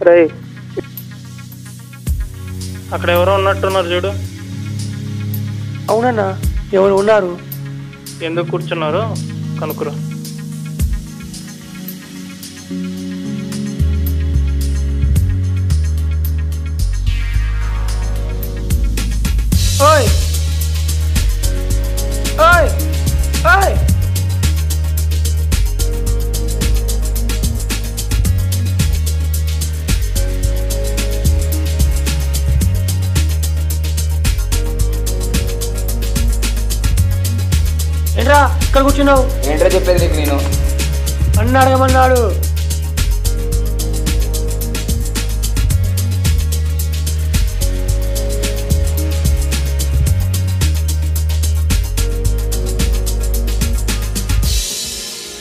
రై అక్కడ ఎవరో ఉన్నట్టున్నారు చూడు. అవునన్నా, ఎవరు ఉన్నారు? ఎందుకు కూర్చున్నారో కనుక్కురా. ఓయ్ ఓయ్ ఓయ్ ఏంట్రా ఇక్కడ కూర్చున్నావు? ఏంట్రా చెప్పేది నీకు? నేను అన్న అడగమన్నాడు.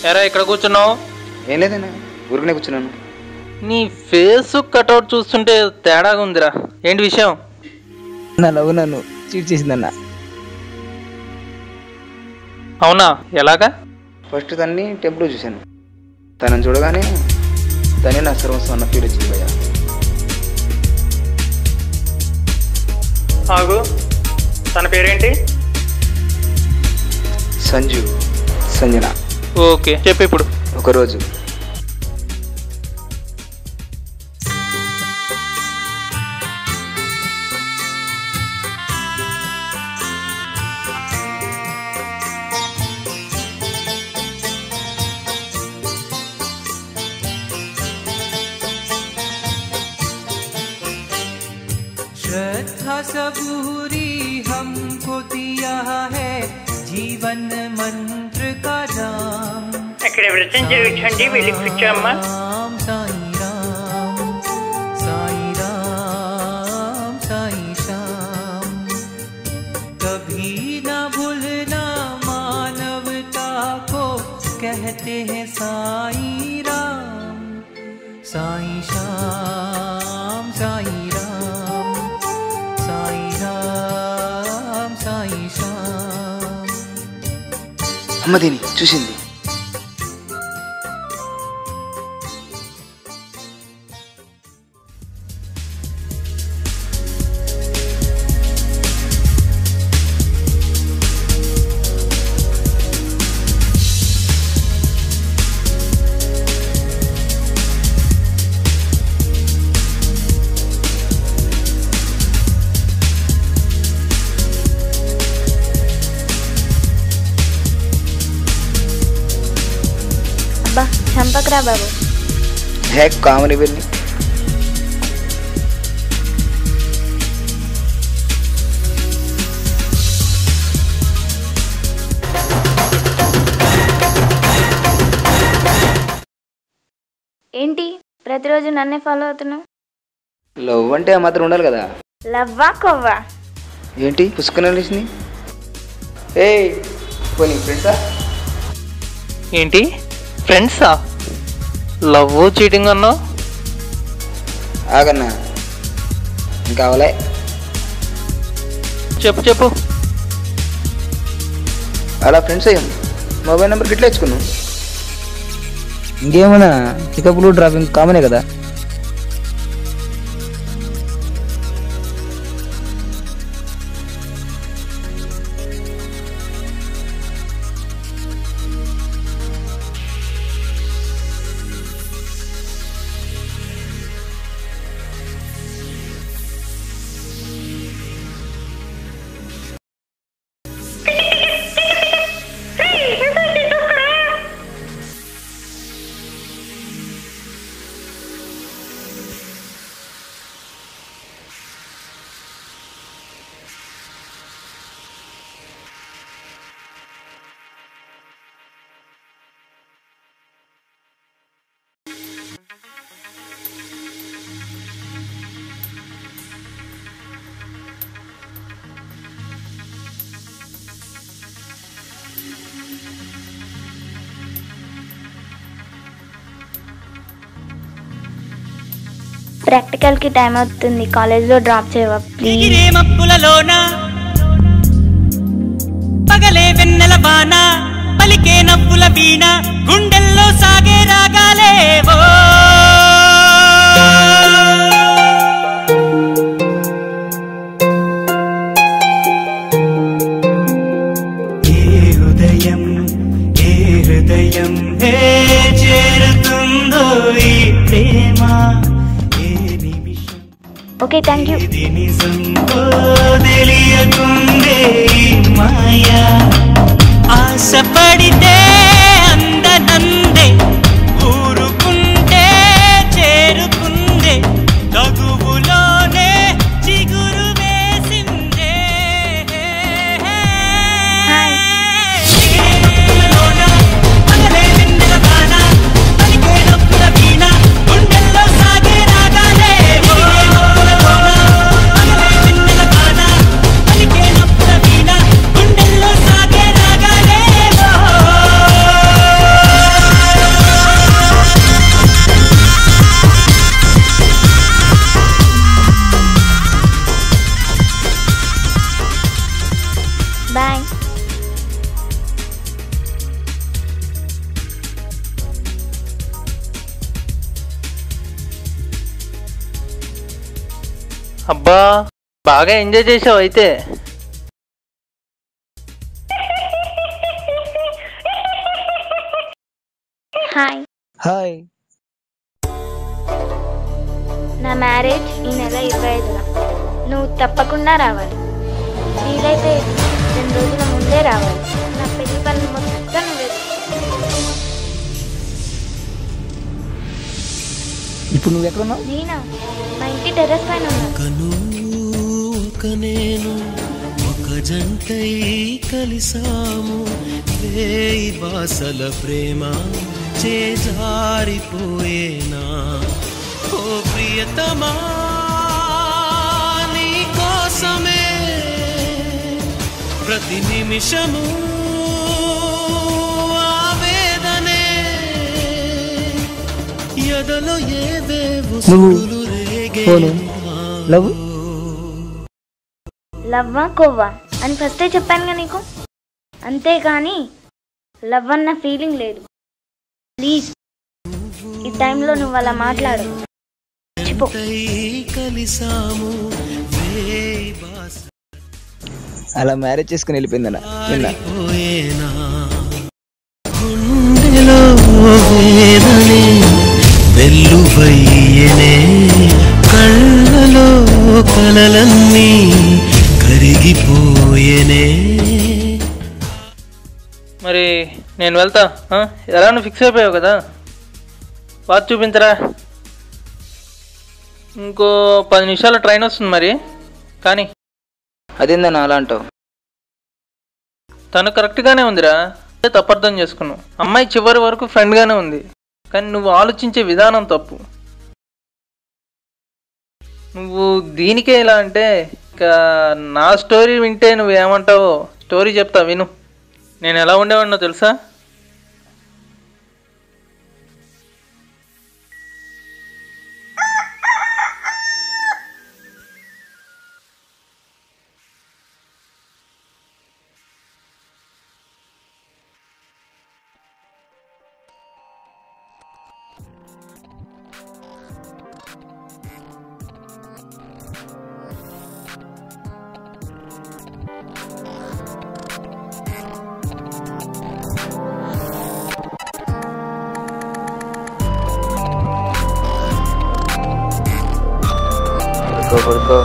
ఎరా ఇక్కడ కూర్చున్నావు? ఏం లేదన్నా, ఊరికనే కూర్చున్నాను. నీ ఫేస్ కట్అవుట్ చూస్తుంటే తేడాగా ఉందిరా. ఏంటి విషయం? నా లవ్ నన్ను చీట్ చేసిందన్నా. అవునా, ఎలాగా? ఫస్ట్ తన్ని టెంపుల్ చూశాను. తనని చూడగానే తనే నా సర్వస్వం అన్న ఫీల్ వచ్చింది భయ్యా. ఆగు, తన పేరేంటి? సంజన. ఓకే, చెప్పు ఇప్పుడు. ఒకరోజు श्रद्धा सबूरी हमको दिया है जीवन मंत्र का जाम. అక్కడ వ్రతం జరుగుతుంది, వెళ్ళి కూర్చోమ్మా. साई राम साई राम साई श्याम. कभी ना भूलना मानवता को कहते हैं साई राम साई श्याम साई राम साई राम साई श्याम. అమ్మదిని చూసింది. చంపకరా బాబు. హే కామని వెళ్ళి ఏంటి ప్రతిరోజు నన్నే ఫాలో అవుతున్నావు? లవ్ అంటే ఆ మాత్రం ఉండాలి కదా. లవ్వా కొవ్వా? ఏంటి పుస్తకం తెలిసింది? ఏ పోనీ ఫ్రెండ్సా? ఏంటి ఫ్రెండ్సా? లవ్ చీటింగ్ అన్నావు? ఆగన్నా, ఇంకా అవలే. చెప్పు చెప్పు. అలా ఫ్రెండ్స్ అయ్యాం, మొబైల్ నెంబర్ గిట్లా ఇచ్చుకున్నాం. ఇంకేమన్నా పికప్లు డ్రాపింగ్ కామనే కదా. ప్రాక్టికల్ కి టైం అవుతుంది, కాలేజ్ లో డ్రాప్ చేయవా ప్లీజ్? మప్పులలోన పగలే వెన్నెల బాణ పలికే నవ్వుల వీణ గుండెల్లో సాగే రాగాలేవో. Okay, thank you. ఇది నిజంతో తెలియకుందే మాయా ఆశపడితే అందనందే ఊరుకుంటే చేరుకుందే తగువులోనే చిగురు వేసిందే హాయ్. పగలే వెన్నెల వాన పలికే నొప్పుల వీణ గుండెల్లో సాగే రాగాలే పగలే వెన్నెల వాన పలికే నొప్పుల వీణ గుండెల్లో సాగే రాగాలే బాయ్. అబ్బా, బాగా ఎంజాయ్ చేసావు అయితే. హాయ్. హాయ్. నా మ్యారేజ్ ఈ నెల 25న. నువ్వు తప్పకుండా రావాలి. వీలైతే 2 రోజుల ముందే రావాలి. నా పెళ్లి పనులు మొత్తం నువ్వే. ఇప్పుడు నువ్వు ఎక్కడున్నావు? నేనా? మా ఇంటి టెర్రస్ పైన ఉన్నా. కను ఒక నేను ఒక జంటై కలిసాము వేయి బాసల ప్రేమ చేజారిపోయేనా ఓ ప్రియతమా నీ కోసమే ప్రతి నిమిషము ఆవేదనే ఎదలో ఏవేవో సుడులు రేగే లవ్ లవ్వా కొవ్వా అని ఫస్టే చెప్పానుగా నీకు. అంతేకాని లవ్ అన్న ఫీలింగ్ లేదు. ప్లీజ్ ఈ టైంలో నువ్వు అలా మాట్లాడు. చెప్పు. కలిసాము అలా మ్యారేజ్ చేసుకుని వెళ్ళిపోయిందన్న నిన్న. గుండెలో వేదనే వెల్లువయ్యనే కళ్ళలో కలలన్నీ కరిగిపోయేనే. మరి నేను వెళ్తా. ఎలా నువ్వు ఫిక్స్ అయిపోయావు కదా, వాచ్ చూపించరా. ఇంకో 10 నిమిషాల ట్రైన్ వస్తుంది మరి. కానీ అదేందన్న అలా అంటావు? తను కరెక్ట్గానే ఉందిరా, తప్పర్థం చేసుకున్నావు. అమ్మాయి చివరి వరకు ఫ్రెండ్గానే ఉంది, కానీ నువ్వు ఆలోచించే విధానం తప్పు. నువ్వు దీనికే ఇలా అంటే ఇక నా స్టోరీ వింటే నువ్వేమంటావో స్టోరీ చెప్తా విను. నేను ఎలా ఉండేవాడినో తెలుసా? పడుకో.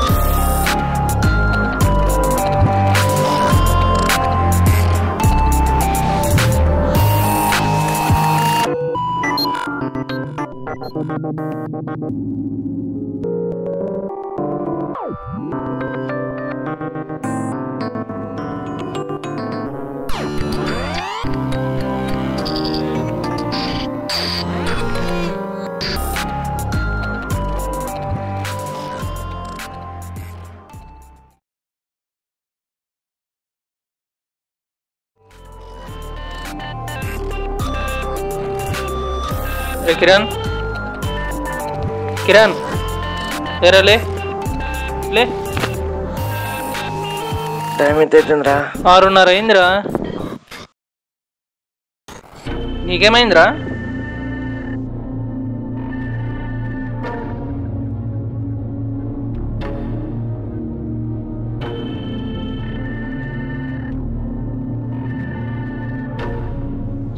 కిరణ్, కిరణ్ ఏరా లే లే. టైం ఎంత అవుతుందిరా? 6:30 అయిందిరా. నీకేమైందిరా?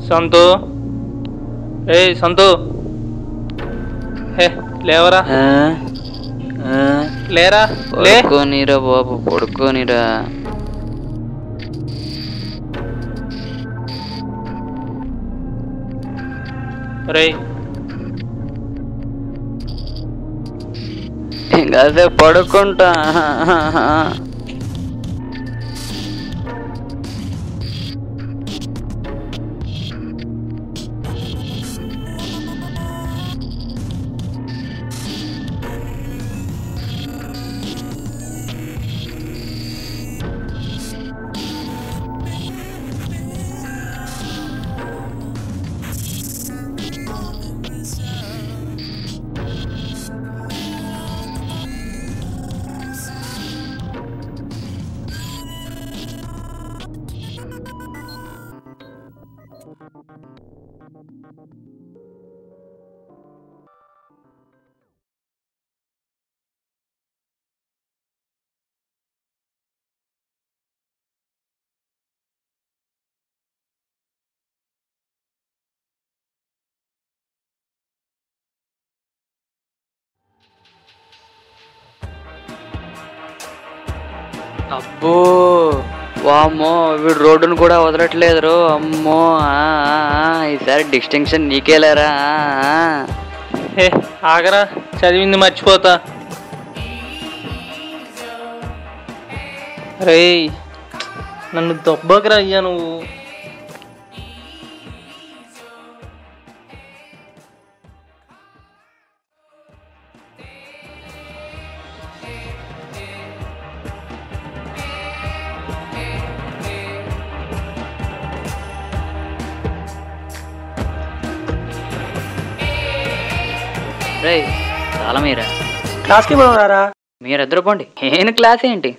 సంతు, ఏ సంతు, హే లేవరా. లేరా లే. పడుకోనిరా బాబు, పడుకోనిరా. రేయ్ ఇంకా పడుకుంటా. అబ్బో వామ్మో, వీడు రోడ్డును కూడా వదలట్లేదు. అమ్మో, ఈసారి డిస్టింక్షన్ నీకేలేరా. ఏ ఆగరా, చదివింది మర్చిపోతా. రేయ్ నన్ను దొబ్బకరా అయ్యా నువ్వు. రేయ్ చాలా మీరా క్లాస్కి పోరారా? మీరిద్దరు పోండి. ఏం క్లాస్ ఏంటి?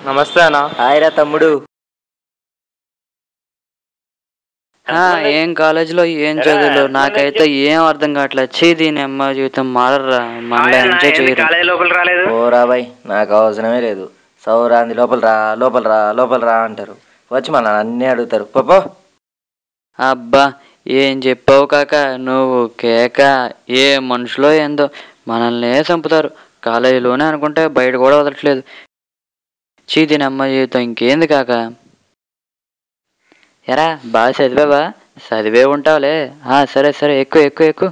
నమస్తే అన్న. హాయ్రా తమ్ముడు. ఏం కాలేజీలో ఏం చదువులు నాకైతే ఏం అర్థం కావట్లేదు. దీని అమ్మ జీవితం మారరా, మళ్ళీ ఎంజాయ్ చేయరు. ఓరా బాయ్, నాకు అవసరమే లేదు. సౌరాంది లోపల రా లోపల రా లోపల రా అంటారు. వచ్చి మన అన్నీ అడుగుతారు. పో. అబ్బా ఏం చెప్పావు కాక నువ్వు. కేక ఏ మనుషులో ఏందో మనల్ని చంపుతారు. కాలేజీలోనే అనుకుంటే బయట కూడా వదలట్లేదు. దీని అమ్మ జీవితం ఇంకేంది కాక. ఎరా బాగా చదివావా? చదివే ఉంటావులే. సరే సరే, ఎక్కువ ఎక్కువ ఎక్కువ.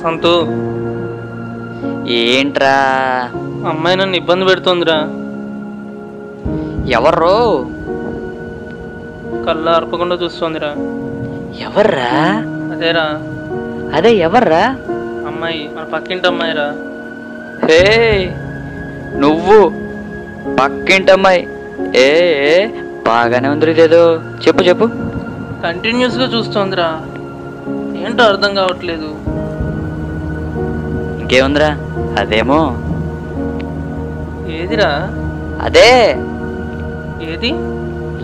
సంతు, ఏంట్రా? అమ్మాయి నన్ను ఇబ్బంది పెడుతుందిరా. ఎవర్రో? కళ్ళు అర్పకుండా చూస్తోందిరా. ఎవర్రా? అదేరా, అదే ఎవర్రా? అమ్మాయి, మన పక్కింటి అమ్మాయిరా. హే నువ్వు పక్కింటమ్మాయి? బాగానే ఉంది ఇదేదో. చెప్పు చెప్పు. కంటిన్యూస్గా చూస్తోందిరా, ఏంటో అర్థం కావట్లేదు. ఇంకేముందిరా? అదేమో. ఏదిరా? అదే ఏది?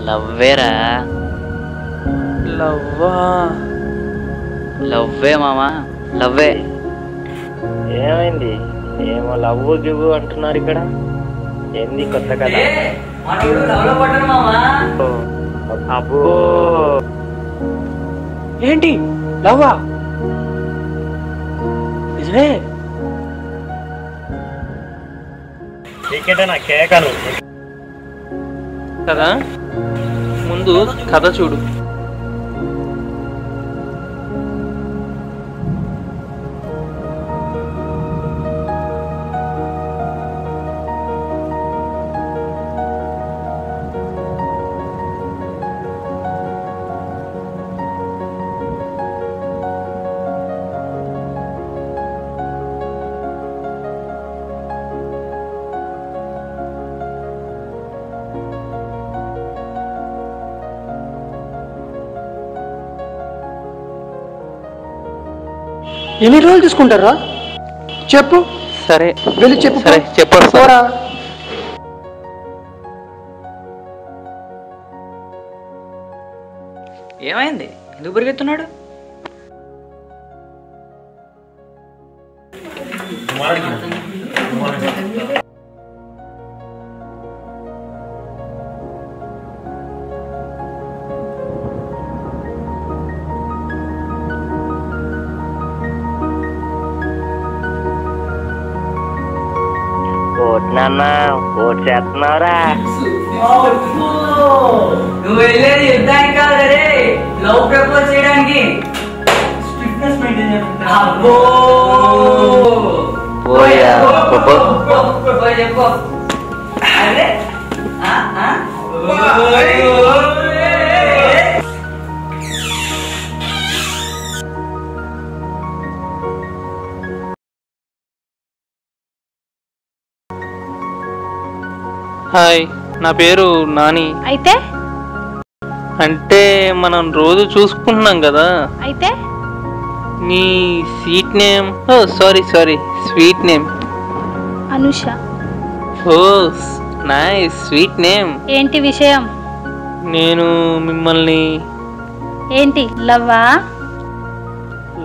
లవ్వేరా. లవ్వా? లవ్వే మామా, లవ్వే. ఏమైంది? ఏమో లవ్వు గివ్వు అంటున్నారు ఇక్కడ. ఏంది కొత్త కదా? అబ్బో, ఏంటి లవ్వా? నిజమే? నీకేంటే నా కేకను కదా ముందు కథ చూడు. ఎన్ని రోజులు తీసుకుంటారా చెప్పు. సరే వెళ్ళి చెప్పు. సరే చెప్పొస్తా. పోరా. ఏమైంది? ఎందుకు పరిగెత్తున్నాడు? ఓట్ నాన్న ఓట్ చేస్తున్నావురా? నువ్వు వెళ్ళేది యుద్ధానికి కాదు రే, లవ్ ప్రపోజ్ చేయడానికి. పోయా చెప్పు. అరే హాయ్, నా పేరు నాని. అయితే అంటే మనం రోజు చూసుకుంటున్నాం కదా. అయితే నీ స్వీట్ నేమ్, ఓ సారీ స్వీట్ నేమ్ అనుష. ఓ నైస్ స్వీట్ నేమ్. ఏంటి విషయం? నేను మిమ్మల్ని ఏంటి లవ్వా?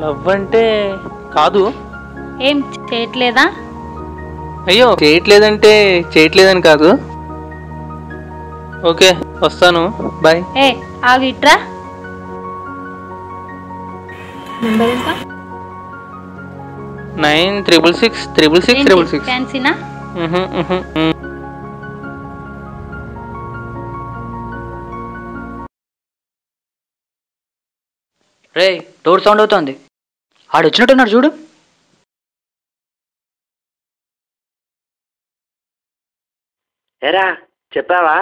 లవ్ అంటే కాదు. ఏం చేయట్లేదా? అయ్యో చేయట్లేదంటే చేయట్లేదని కాదు. ఓకే వస్తాను, బాయ్. ఏ ఆగు, ఇట్రా. నెంబర్ ఎంత? 966666666. ఫ్యాన్సీనా? రే, డోర్ సౌండ్ అవుతోంది. ఆడు వచ్చినట్టున్నాడు చూడు. ఏరా చెప్పావా?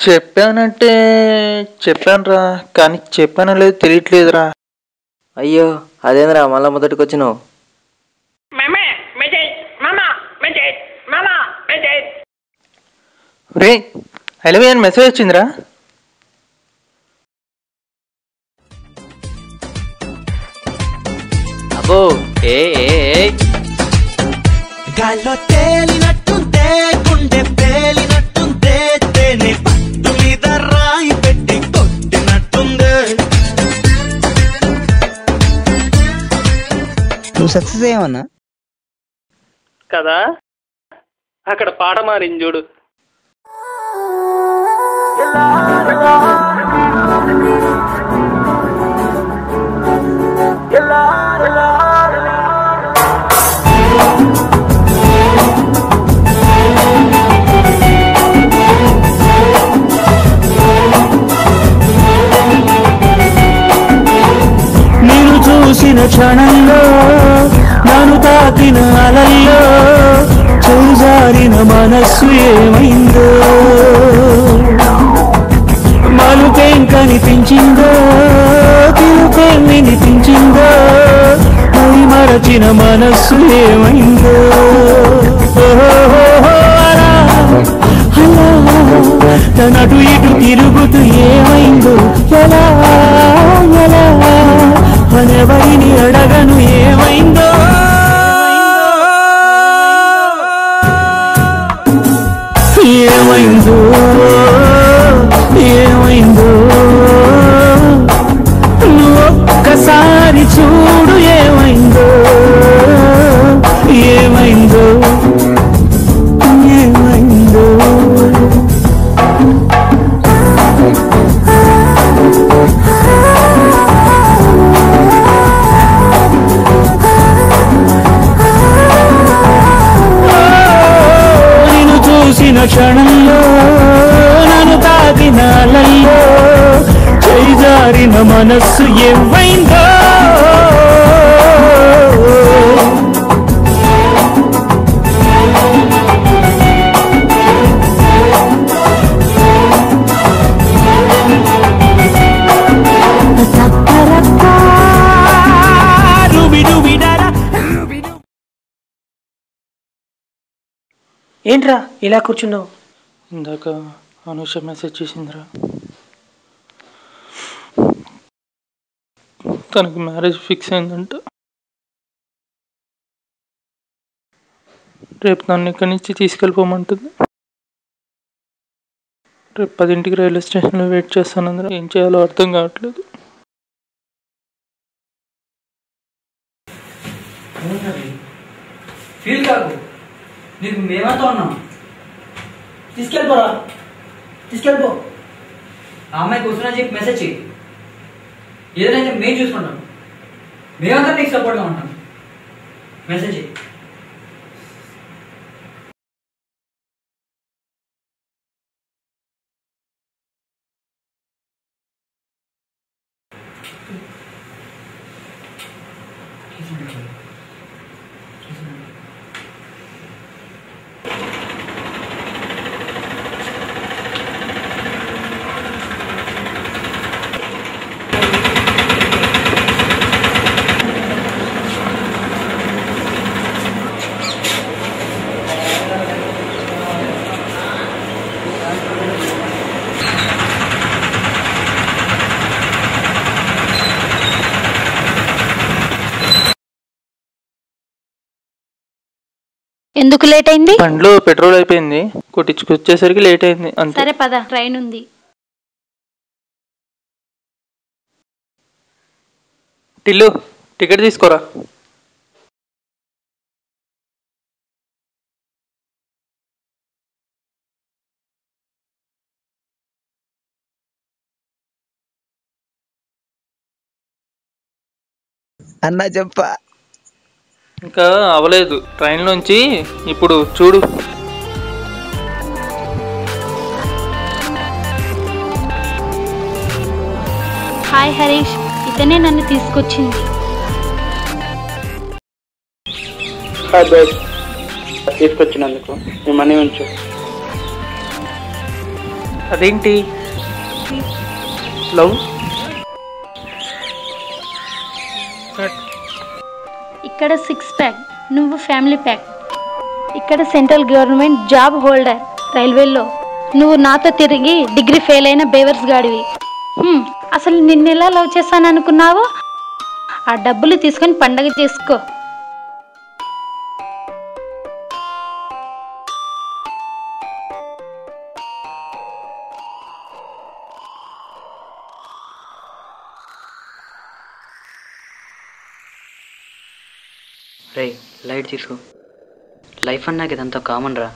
చెప్పానంటే చెప్పానురా, కానీ చెప్పానో లేదు తెలియట్లేదురా. అయ్యో అదేంద్రా మళ్ళా మొదటికి వచ్చినావు? రే హలో అని మెసేజ్ వచ్చిందిరా. అబ్బో ఏ గాల్లో తేలినట్టుంటే గుండె పేలినట్టుంటే తేనె పట్టు మీద రాయి పెట్టి కొట్టినట్టుందే. నువ్వు సక్సెస్ అయ్యావన్నా కదా, అక్కడ పాట మారింది చూడు. నేను చూసిన క్షణంలో నన్ను తాకిన అలల్లో చేజారిన మనస్సు ఏమైందో, మలుపేం కనిపించిందో పిలుపేం వినిపించిందో, మరి మరచిన మనస్సు ఏమైందో. అలా తనటు ఇటు తిరుగుతూ ఏమైందో, ఎలా అనెవరిని అడగను ఏమైందో. ఏమైందో నువ్వు ఒక్కసారి చూడు. ఏమైందో తాకిన క్షణంలో నన్ను తాకిన అలల్లో చేజారిన మనస్సు ఏమైందో ఏంట్రా ఇలా కూర్చున్నావు? ఇందాక అనూష మెసేజ్ చేసిందిరా, తనకి మ్యారేజ్ ఫిక్స్ అయిందంట. రేపు నన్ను ఇక్కడి నుంచి తీసుకెళ్ళిపోమంటుంది. రేపు 10ంటికి రైల్వే స్టేషన్లో వెయిట్ చేస్తాను. అందరూ ఏం చేయాలో అర్థం కావట్లేదు. ఫీల్ కాకు, నీకు మేమంతా ఉన్నాం. తీసుకెళ్ళిపోరా, తీసుకెళ్ళిపో. ఆ అమ్మాయికి వస్తున్నా చెప్పి మెసేజ్ చెయ్యి. ఏదైతే మేము చూసుకుంటాం, మేమంతా నీకు సపోర్ట్గా ఉంటాం. మెసేజ్ చెయ్యి. ఎందుకు లేట్ అయింది? బండిలో పెట్రోల్ అయిపోయింది, కొట్టించుకొచ్చేసరికి లేట్ అయింది అంతే. సరే పద, ట్రైన్ ఉంది. టిల్లు, టికెట్ తీసుకోరా. అన్నా చెప్పా, ఇంకా అవలేదు. ట్రైన్లోంచి ఇప్పుడు చూడు. హాయ్ హరీష్, ఇతనే నన్ను తీసుకొచ్చింది. తీసుకొచ్చినందుకు మీ మనీ ఉంచు. అదేంటి లవ్? ఇక్కడ 6 ప్యాక్, నువ్వు ఫ్యామిలీ ప్యాక్. ఇక్కడ సెంట్రల్ గవర్నమెంట్ జాబ్ హోల్డర్, రైల్వేలో. నువ్వు నాతో తిరిగి డిగ్రీ ఫెయిల్ అయిన బేవర్స్ గాడివి. అసలు నిన్నెలా లవ్ చేస్తాను అనుకున్నావు? ఆ డబ్బులు తీసుకొని పండగ చేసుకో. రే, లైట్ తీసుకో. లైఫ్ అన్నాక ఇదంతా కామన్ రా.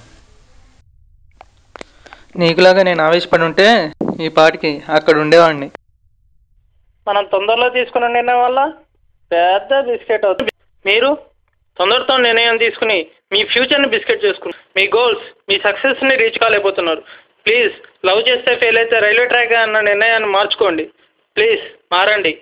నీకులాగా నేను ఆవేశపడి ఉంటే ఈ పాటికి అక్కడ ఉండేవాడిని. మనం తొందరలో తీసుకున్న నిర్ణయం వల్ల పెద్ద బిస్కెట్ అవుతుంది. మీరు తొందరతో నిర్ణయం తీసుకుని మీ ఫ్యూచర్ని బిస్కెట్ చేసుకున్నారు. మీ గోల్స్, మీ సక్సెస్ని రీచ్ కాలేకపోతున్నారు. ప్లీజ్, లవ్ చేస్తే ఫెయిల్ అయితే రైల్వే ట్రాక్ అన్న నిర్ణయాన్ని మార్చుకోండి. ప్లీజ్ మారండి.